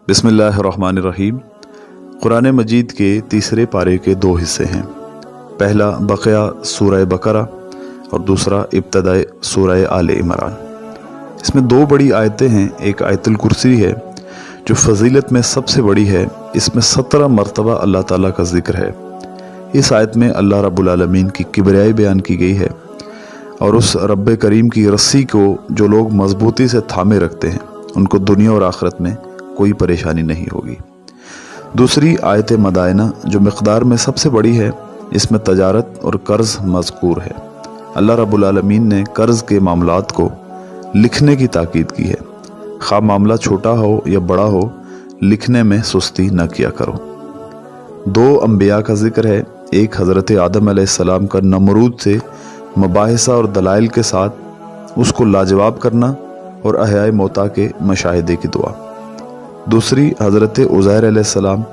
बिस्मिल्लाहिर्रहमानिर्रहीम। कुरान मजीद के तीसरे पारे के दो हिस्से हैं। पहला बक़या सूरह बकरा और दूसरा इब्तदाए सूरह आले इमरान। इसमें दो बड़ी आयतें हैं। एक आयतुल कुर्सी है जो फजीलत में सबसे बड़ी है। इसमें 17 मरतबा अल्लाह ताला का जिक्र है। इस आयत में अल्लाह रब्बुल आलमीन की किबरियाई बयान की गई है और उस रब्बे करीम की रस्सी को जो लोग मजबूती से थामे रखते हैं उनको दुनिया और आखिरत में कोई परेशानी नहीं होगी। दूसरी आयत मदायना जो मिक़दार में सबसे बड़ी है, इसमें तजारत और कर्ज़ मज़कूर है। अल्लाह रब्बुल आलमीन ने कर्ज़ के मामलात को लिखने की ताकीद की है। खा मामला छोटा हो या बड़ा हो, लिखने में सुस्ती न किया करो। दो अम्बिया का जिक्र है। एक हज़रत आदम अलैहिस्सलाम का नमरूद से मुबाहिसा और दलाइल के साथ उसको लाजवाब करना और अहयाए मौता के मशाहिदे की दुआ। दूसरी हज़रत उज़ैर अलैहिस्सलाम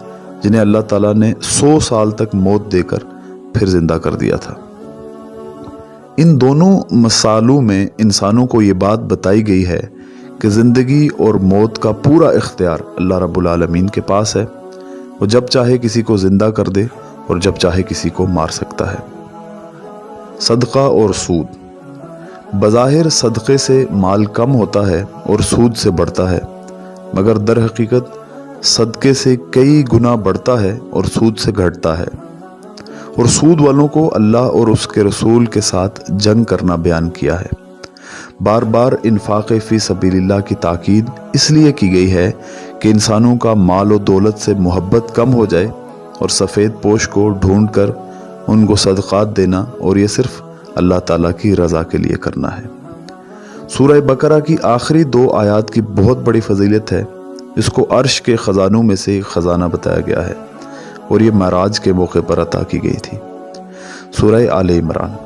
जिन्हें अल्लाह ताला ने 100 साल तक मौत देकर फिर जिंदा कर दिया था। इन दोनों मसालों में इंसानों को ये बात बताई गई है कि ज़िंदगी और मौत का पूरा इख्तियार अल्लाह रब्बुल आलमीन के पास है। वो जब चाहे किसी को ज़िंदा कर दे और जब चाहे किसी को मार सकता है। सदका और सूद। बज़ाहिर सदक़े से माल कम होता है और सूद से बढ़ता है, मगर दर हकीकत सदक़े से कई गुना बढ़ता है और सूद से घटता है। और सूद वालों को अल्लाह और उसके रसूल के साथ जंग करना बयान किया है। बार बार इन्फाक़ फ़ी सबीलिल्लाह की ताकीद इसलिए की गई है कि इंसानों का माल और दौलत से मोहब्बत कम हो जाए और सफ़ेद पोश को ढूंढ कर उनको सदक़ात देना, और ये सिर्फ़ अल्लाह ताला की रज़ा के लिए करना है। सूरह बकरा की आखिरी दो आयात की बहुत बड़ी फजीलत है। इसको अर्श के ख़जानों में से एक ख़जाना बताया गया है और ये महराज के मौके पर अता की गई थी। सूरह आले इमरान।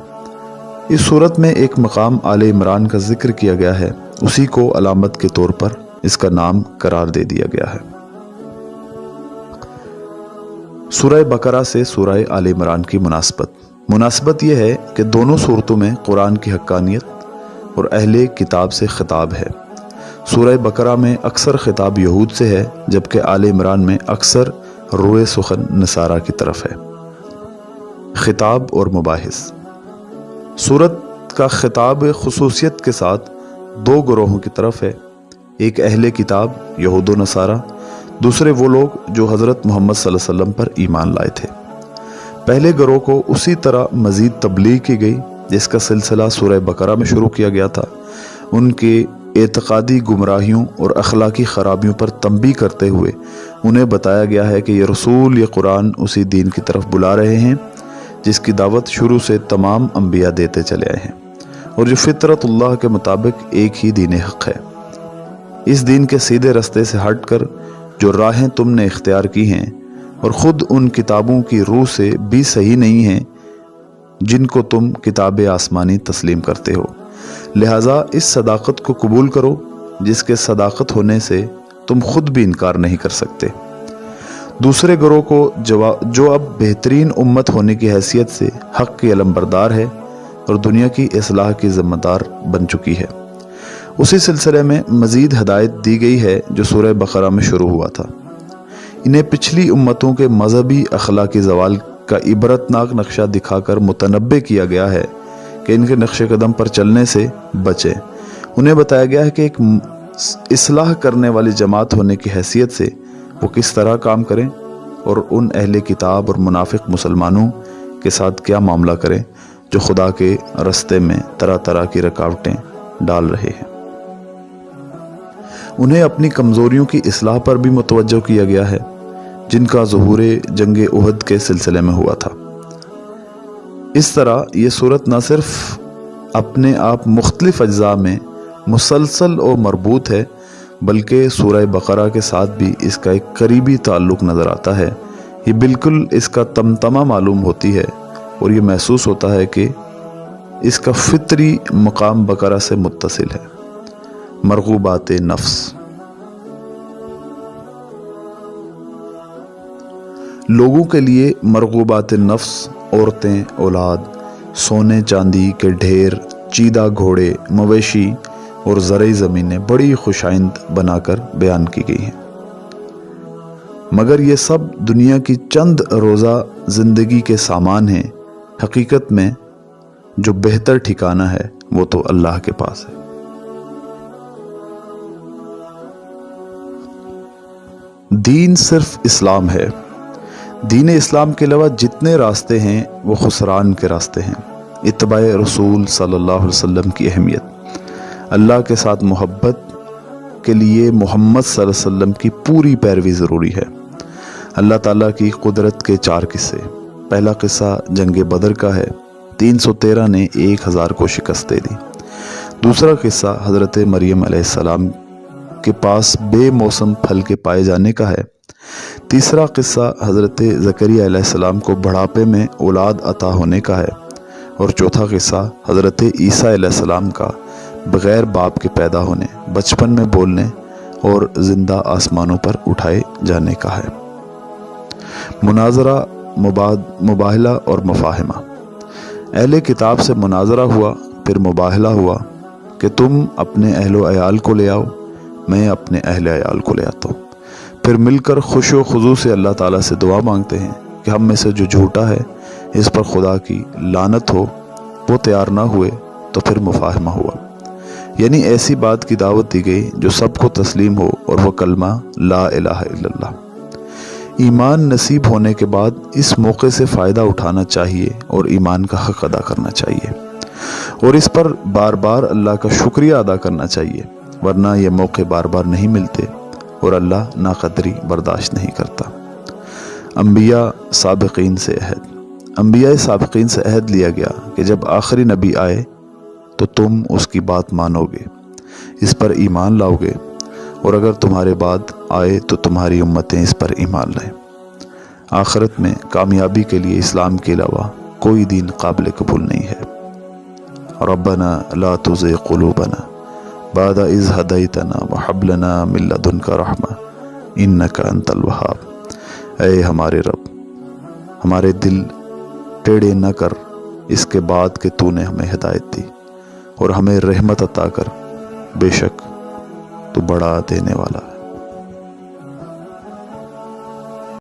इस सूरत में एक मकाम आले इमरान का जिक्र किया गया है, उसी को अलामत के तौर पर इसका नाम करार दे दिया गया है। सूरह बकरा से सूरह आले इमरान की मुनासबत यह है कि दोनों सूरतों में कुरान की हक्कानियत और अहले किताब से खिताब है। सूरह बकरा में अक्सर खिताब यहूद से है, जबकि आले इमरान में अक्सर रोए सुखन नसारा की तरफ है। खिताब और मुबाहिस। सूरत का खिताब खुसूसियत के साथ दो ग्रोहों की तरफ है। एक अहले किताब यहूद व नसारा, दूसरे वो लोग जो हज़रत मोहम्मद सल्लल्लाहु अलैहि वसल्लम पर ईमान लाए थे। पहले ग्रोह को उसी तरह मज़ीद तबलीग की गई जिसका सिलसिला सूरह बकरा में शुरू किया गया था। उनके एतक़ादी गुमराहियों और अखलाकी ख़राबियों पर तंबीह करते हुए उन्हें बताया गया है कि ये रसूल, ये कुरान उसी दीन की तरफ बुला रहे हैं जिसकी दावत शुरू से तमाम अम्बिया देते चले आए हैं और जो फितरतुल्लाह के मुताबिक एक ही दीन हक़ है। इस दीन के सीधे रास्ते से हटकर जो राहें तुमने इख्तियार की हैं और ख़ुद उन किताबों की रूह से भी सही नहीं हैं जिनको तुम किताब आसमानी तस्लीम करते हो, लिहाजा इस सदाकत को कबूल करो जिसके सदाकत होने से तुम खुद भी इनकार नहीं कर सकते। दूसरे ग्रोह को जो अब बेहतरीन उम्मत होने की हैसियत से हक़ की अलमबरदार है और दुनिया की इस्लाह की ज़िम्मेदार बन चुकी है, उसी सिलसिले में मज़ीद हदायत दी गई है जो सूरह बकरा में शुरू हुआ था। इन्हें पिछली उम्मतों के मजहबी अखलाकी ज़वाल का इबरतनाक नक्शा दिखाकर मुतनब्बे किया गया है कि इनके नक्शे कदम पर चलने से बचें। उन्हें बताया गया है कि एक इस्लाह करने वाली जमात होने की हैसियत से वो किस तरह काम करें और उन अहले किताब और मुनाफिक मुसलमानों के साथ क्या मामला करें जो खुदा के रास्ते में तरह तरह की रुकावटें डाल रहे हैं। उन्हें अपनी कमज़ोरियों की इस्लाह पर भी मुतवज्जो किया गया है जिनका ज़ुहूरे जंगे उहद के सिलसिले में हुआ था। इस तरह ये सूरत न सिर्फ अपने आप मुख्तलिफ अज्जा में मुसलसल और मरबूत है, बल्कि सूरह बकरा के साथ भी इसका एक करीबी ताल्लुक़ नज़र आता है। ये बिल्कुल इसका तमतमा मालूम होती है और ये महसूस होता है कि इसका फितरी मकाम बकरा से मुत्तसिल है। मरगूबात नफ्स। लोगों के लिए मरगूबात नफ्स औरतें, औलाद, सोने चांदी के ढेर, चीदा घोड़े, मवेशी और ज़रई ज़मीनें बड़ी खुशाइंद बनाकर बयान की गई हैं। مگر یہ سب دنیا کی چند روزہ زندگی کے سامان ہیں، حقیقت میں جو بہتر ٹھکانہ ہے وہ تو اللہ کے پاس ہے۔ دین صرف اسلام ہے۔ دین اسلام کے علاوہ جتنے راستے ہیں وہ خسران کے راستے ہیں۔ اتباع رسول صلی اللہ علیہ وسلم کی اہمیت، اللہ کے ساتھ محبت کے لیے محمد صلی اللہ علیہ وسلم کی پوری پیروی ضروری ہے۔ اللہ تعالیٰ کی قدرت کے 4 قصے۔ پہلا قصہ جنگ بدر کا ہے، 313 نے 1000 کو شکست دے دی۔ دوسرا قصہ حضرت مریم علیہ السلام کے پاس بے موسم پھل کے پائے جانے کا ہے۔ تیسرا قصہ حضرت زکریا علیہ السلام کو بڑھاپے میں اولاد عطا ہونے کا ہے، اور چوتھا قصہ حضرت عیسیٰ علیہ السلام کا بغیر باپ کے پیدا ہونے، بچپن میں بولنے اور زندہ آسمانوں پر اٹھائے جانے کا ہے۔ مناظرہ، مباہلہ اور مفاہمہ۔ اہل کتاب سے مناظرہ ہوا، پھر مباہلہ ہوا کہ تم اپنے اہل و عیال کو لے آؤ، میں اپنے اہل عیال کو لے آتا ہوں، پھر مل کر خوش و خضوع سے اللہ تعالیٰ سے دعا مانگتے ہیں کہ ہم میں سے جو جھوٹا ہے اس پر خدا کی لعنت ہو۔ وہ تیار نہ ہوئے تو پھر مفاہمہ ہوا، یعنی ایسی بات کی دعوت دی گئی جو سب کو تسلیم ہو، اور وہ کلمہ لا الہ الا اللہ۔ ایمان نصیب ہونے کے بعد اس موقع سے فائدہ اٹھانا چاہیے اور ایمان کا حق ادا کرنا چاہیے، اور اس پر بار بار اللہ کا شکریہ ادا کرنا چاہیے، ورنہ یہ موقع بار بار نہیں ملتے اور اللہ ناقدری برداشت نہیں کرتا۔ انبیاء سابقین سے عہد۔ انبیاء سابقین سے عہد لیا گیا کہ جب آخری نبی آئے تو تم اس کی بات مانو گے، اس پر ایمان لاؤ گے، اور اگر تمہارے بعد آئے تو تمہاری امتیں اس پر ایمان لائیں۔ آخرت میں کامیابی کے لیے اسلام کے علاوہ کوئی دین قابل قبول نہیں ہے۔ ربنا لا تزغ قلوبنا بعد اذ ہدیتنا وہب لنا من لدنک رحمہ انک انت الوہاب۔ اے ہمارے رب، ہمارے دل ٹیڑھے نہ کر اس کے بعد کہ تو نے ہمیں ہدایت دی، اور ہمیں رحمت عطا کر، بے شک تو بڑا دینے والا ہے۔